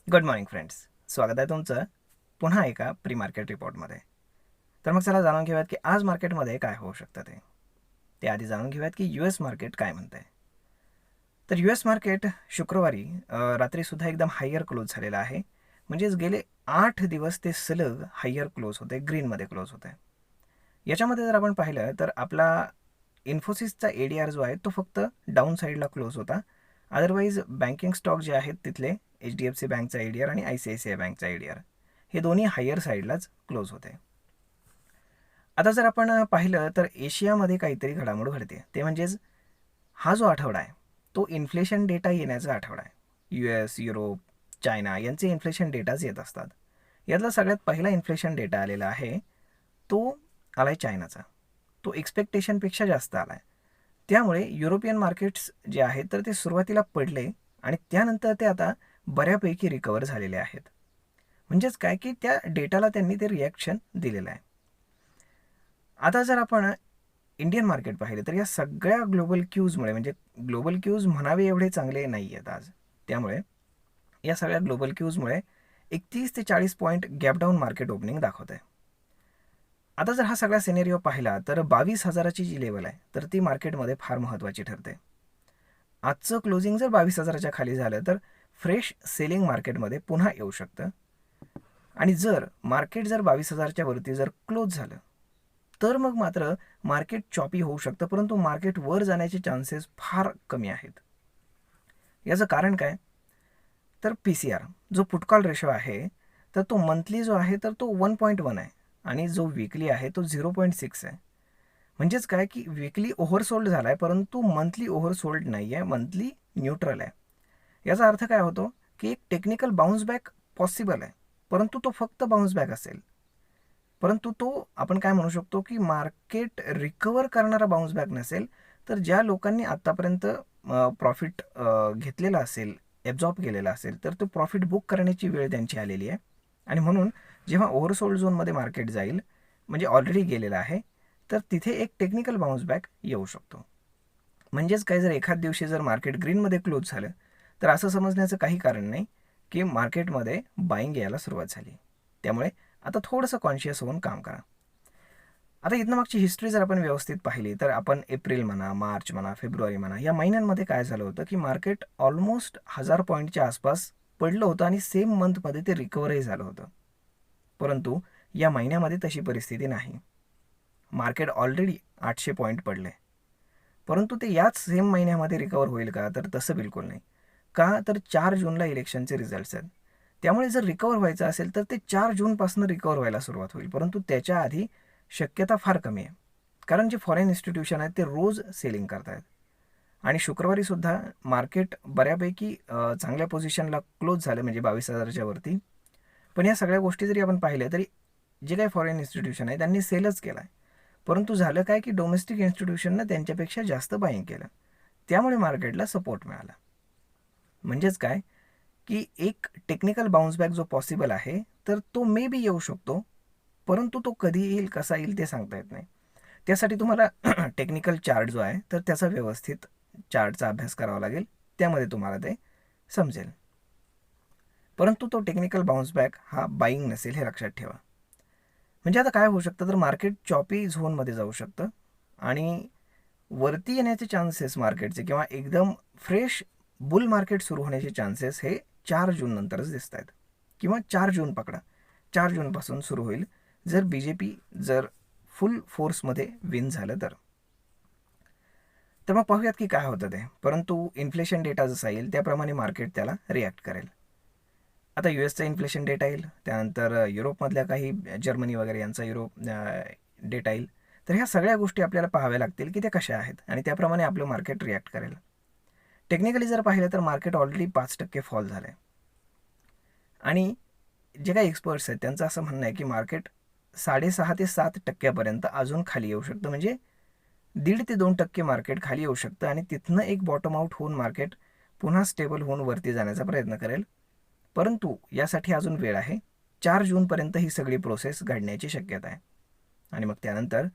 Good morning friends. स्वागत आहे तुमचं पुन्हा एका प्री मार्केट रिपोर्टमध्ये. तर मग चला जाणून घेऊयात की आज मार्केटमध्ये काय होऊ शकतं ते आधी जाणून घेऊयात की यू एस मार्केट काय म्हणतं आहे. तर यू एस मार्केट शुक्रवारी रात्रीसुद्धा एकदम हायर क्लोज झालेलं आहे. म्हणजेच गेले 8 दिवस ते सलग हायर क्लोज होते, ग्रीनमध्ये क्लोज होते. याच्यामध्ये जर आपण पाहिलं तर आपला इन्फोसिसचा ADR जो आहे तो फक्त डाऊन साईडला क्लोज होता. अदरवाईज बँकिंग स्टॉक जे आहेत तिथले HDFC बँकचा ADR आणि ICICI बँकचा ADR हे दोन्ही हायर साईडलाच क्लोज होते. आता जर आपण पाहिलं तर एशियामध्ये काहीतरी घडामोड घडते, ते म्हणजेच हा जो आठवडा आहे तो इन्फ्लेशन डेटा येण्याचा आठवडा आहे. US, युरोप, चायना यांचे इन्फ्लेशन डेटाच येत असतात. यातला सगळ्यात पहिला इन्फ्लेशन डेटा आलेला आहे तो आलाय चायनाचा. तो एक्सपेक्टेशनपेक्षा जास्त आलाय. त्यामुळे युरोपियन मार्केट्स जे आहेत तर ते सुरुवातीला पडले आणि त्यानंतर ते आता बऱ्यापैकी रिकवर झालेले आहेत. म्हणजेच काय की त्या डेटाला त्यांनी ते रिॲक्शन दिलेलं आहे. आता जर आपण इंडियन मार्केट पाहिलं तर या सगळ्या ग्लोबल क्यूजमुळे, म्हणजे ग्लोबल क्यूज म्हणावे एवढे चांगले नाही आहेत आज, त्यामुळे या सगळ्या ग्लोबल क्यूजमुळे 31 ते 40 पॉईंट गॅपडाऊन मार्केट ओपनिंग दाखवत आहे. आता जर हा सगळा सिनेरिओ पाहिला तर 22,000ची जी लेवल आहे तर ती मार्केटमध्ये फार महत्त्वाची ठरते. आजचं क्लोजिंग जर 22,000च्या खाली झालं तर फ्रेश सेलिंग मार्केटमध्ये पुन्हा येऊ शकतं. आणि जर मार्केट जर 22,000च्या वरती जर क्लोज झालं तर मग मात्र मार्केट चॉपी होऊ शकतं, परंतु मार्केट वर जाण्याचे चान्सेस फार कमी आहेत. याचं कारण काय? तर PCR जो पुट कॉल रेशो आहे तर तो मंथली जो आहे तर तो 1.1 आहे आणि जो वीकली आहे तो 0.6 आहे. म्हणजेच काय की वीकली ओव्हरसोल्ड झाला आहे, परंतु मंथली ओव्हरसोल्ड नाही आहे, मंथली न्यूट्रल आहे. याचा अर्थ काय होतो की एक टेक्निकल बाउन्स बॅक पॉसिबल आहे, परंतु तो फक्त बाउन्स बॅक असेल. परंतु तो आपण काय म्हणू शकतो की मार्केट रिकवर करणारा बाउन्स बॅक नसेल. तर ज्या लोकांनी आत्तापर्यंत प्रॉफिट घेतलेला असेल, ॲब्झॉर्ब केलेला असेल, तर तो प्रॉफिट बुक करण्याची वेळ त्यांची आलेली आहे. आणि म्हणून जेव्हा ओव्हरसोल्ड झोनमध्ये मार्केट जाईल, म्हणजे ऑलरेडी गेलेला आहे, तर तिथे एक टेक्निकल बाउन्स बॅक येऊ शकतो. म्हणजेच काय, जर एखाद दिवशी जर मार्केट ग्रीनमध्ये क्लोज झालं तर असं समजण्याचं काही कारण नाही की मार्केटमध्ये बाईंग यायला सुरुवात झाली. त्यामुळे आता थोडंसं कॉन्शियस होऊन काम करा. आता इथनं मागची हिस्ट्री जर आपण व्यवस्थित पाहिली तर आपण एप्रिल म्हणा, मार्च म्हणा, फेब्रुवारी म्हणा या महिन्यांमध्ये काय झालं होतं की मार्केट ऑलमोस्ट 1000 पॉईंटच्या आसपास पडलं होतं आणि सेम मंथमध्ये ते रिकवरही झालं होतं. परंतु या महिन्यामध्ये तशी परिस्थिती नाही. मार्केट ऑलरेडी 800 पॉईंट पडले, परंतु ते याच सेम महिन्यामध्ये रिकवर होईल का? तर तसं बिलकुल नाही. का? तर 4 जूनला इलेक्शनचे रिझल्ट्स आहेत. त्यामुळे जर रिकवर व्हायचं असेल तर ते 4 जूनपासून रिकवर व्हायला सुरुवात होईल, परंतु त्याच्या आधी शक्यता फार कमी आहे. कारण जे फॉरेन इन्स्टिट्यूशन आहेत ते रोज सेलिंग करत आहेत. आणि शुक्रवारीसुद्धा मार्केट बऱ्यापैकी चांगल्या पोझिशनला क्लोज झालं, म्हणजे 22,000च्या वरती. पण या सगळ्या गोष्टी जरी आपण पाहिल्या तरी जे काही फॉरेन इन्स्टिट्यूशन आहे त्यांनी सेलच केला आहे. परंतु झालं काय की डोमेस्टिक इन्स्टिट्यूशननं त्यांच्यापेक्षा जास्त बाईंग केलं, त्यामुळे मार्केटला सपोर्ट मिळाला. म्हणजेच काय की एक टेक्निकल बाउन्स बॅक जो पॉसिबल आहे तर तो मे बी येऊ शकतो, परंतु तो कधी येईल, कसा येईल ते सांगता येत नाही. त्यासाठी तुम्हाला टेक्निकल चार्ट जो आहे तर त्याचा व्यवस्थित चार्टचा अभ्यास करावा लागेल, त्यामध्ये तुम्हाला ते समजेल. परंतु तो टेक्निकल बाउन्स बॅक हा बाईंग नसेल, हे लक्षात ठेवा. म्हणजे आता काय होऊ शकतं, तर मार्केट चॉपी झोनमध्ये जाऊ शकतं आणि वरती येण्याचे चान्सेस मार्केटचे किंवा एकदम फ्रेश बुल मार्केट सुरू होण्याचे चान्सेस हे 4 जून नंतरच दिसत आहेत, किंवा 4 जून पकडा, 4 जूनपासून सुरू होईल जर BJP जर फुल फोर्समध्ये विन झालं तर. तर मग पाहूयात की काय होतं ते. परंतु इन्फ्लेशन डेटा जसा येईल त्याप्रमाणे मार्केट त्याला रिॲक्ट करेल. आता USचा इन्फ्लेशन डेटा येईल, त्यानंतर युरोपमधल्या काही जर्मनी वगैरे यांचा डेटा येईल. तर ह्या सगळ्या गोष्टी आपल्याला पाहाव्या लागतील की त्या कशा आहेत आणि त्याप्रमाणे आपलं मार्केट रिॲक्ट करेल. टेक्निकली जर पाहिलं तर मार्केट ऑलरेडी 5% फॉल झालं आहे आणि जे काही एक्सपर्ट्स आहेत त्यांचं असं म्हणणं आहे की मार्केट 6.5 ते 7% अजून खाली येऊ शकतं. म्हणजे 1.5 ते 2% मार्केट खाली येऊ शकतं आणि तिथनं एक बॉटम आउट होऊन मार्केट पुन्हा स्टेबल होऊन वरती जाण्याचा प्रयत्न करेल. परंतु यासाठी अजून वेळ आहे. 4 जूनपर्यंत ही सगळी प्रोसेस घडण्याची शक्यता आहे आणि मग त्यानंतर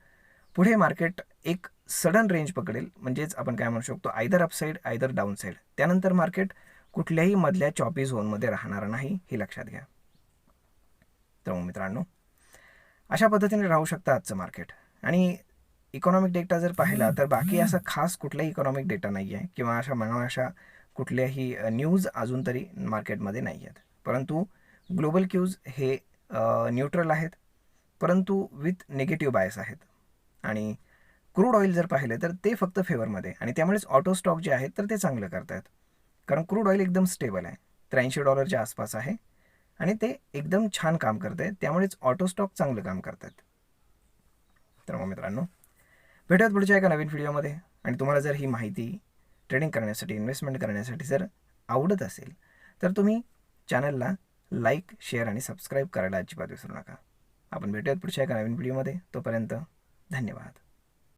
पुढे मार्केट एक सडन रेंज पकडेल. म्हणजेच आपण काय म्हणू शकतो, either upside either down side. त्यानंतर मार्केट कुठल्याही मधल्या चॉपी झोनमध्ये राहणार नाही, हे लक्षात घ्या. तर मग मित्रांनो, अशा पद्धतीने राहू शकतं आजचं मार्केट. आणि इकॉनॉमिक डेटा जर पाहिला तर बाकी असा खास कुठलाही इकॉनॉमिक डेटा नाही आहे किंवा अशा कुठल्याही न्यूज अजून तरी मार्केटमध्ये नाही आहेत. परंतु ग्लोबल क्यूज हे न्यूट्रल आहेत, परंतु विथ निगेटिव्ह बायस आहेत. आणि क्रूड ऑइल जर पाहिलं तर ते फक्त फेवरमध्ये, आणि त्यामुळेच ऑटो स्टॉक जे आहेत तर ते चांगलं करत आहेत. कारण क्रूड ऑइल एकदम स्टेबल आहे, $83 आसपास आहे आणि ते एकदम छान काम करत आहे, त्यामुळेच ऑटो स्टॉक चांगलं काम करत आहेत. तर मग मित्रांनो, भेटूयात पुढच्या एका नवीन व्हिडिओमध्ये. आणि तुम्हाला जर ही माहिती ट्रेडिंग करण्यासाठी, इन्व्हेस्टमेंट करण्यासाठी जर आवडत असेल तर तुम्ही चॅनलला लाईक, शेअर आणि सबस्क्राईब करायला अजिबात विसरू नका. आपण भेटूयात पुढच्या एका नवीन व्हिडिओमध्ये. तोपर्यंत धन्यवाद.